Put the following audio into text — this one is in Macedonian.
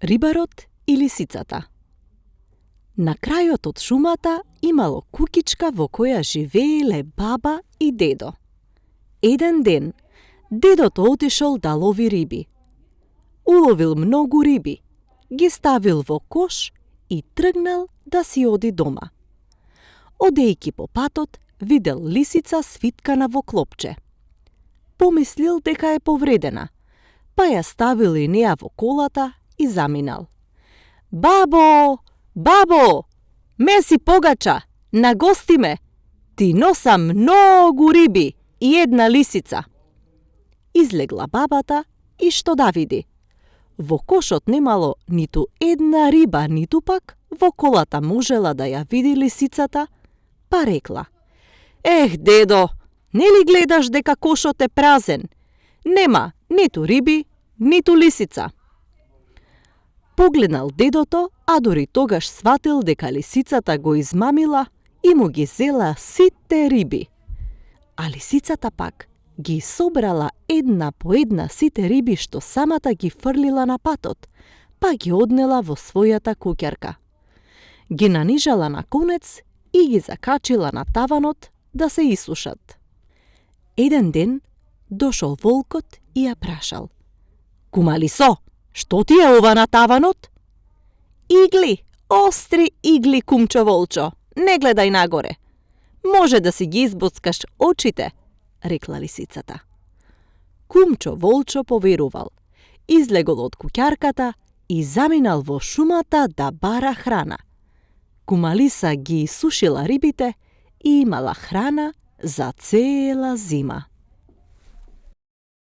Рибарот и лисицата. На крајот од шумата имало куќичка во која живееле баба и дедо. Еден ден, дедото отишол да лови риби. Уловил многу риби, ги ставил во кош и тргнал да си оди дома. Одејќи по патот, видел лисица свиткана во клопче. Помислил дека е повредена, па ја ставил и неа во колата и заминал. Бабо, бабо, ме си погача, нагости ме, ти носа многу риби и една лисица. Излегла бабата и што да види? Во кошот немало ниту една риба, ниту пак во колата можела да ја види лисицата, па рекла: Ех, дедо, нели гледаш дека кошот е празен? Нема ниту риби, ниту лисица. Погледнал дедото, а дури тогаш сватил дека лисицата го измамила и му ги зела сите риби. А лисицата пак ги собрала една по една сите риби што самата ги фрлила на патот, па ги однела во својата куќарка. Ги нанижала на конец и ги закачила на таванот да се исушат. Еден ден дошол волкот и ја прашал: Кума Лисо, што ти е ова на таванот? Игли, остри игли, кумчо волчо, не гледај нагоре. Може да си ги избоцкаш очите, рекла лисицата. Кумчо волчо поверувал, излегол од куќарката и заминал во шумата да бара храна. Кума Лиса ги исушила рибите и имала храна за цела зима.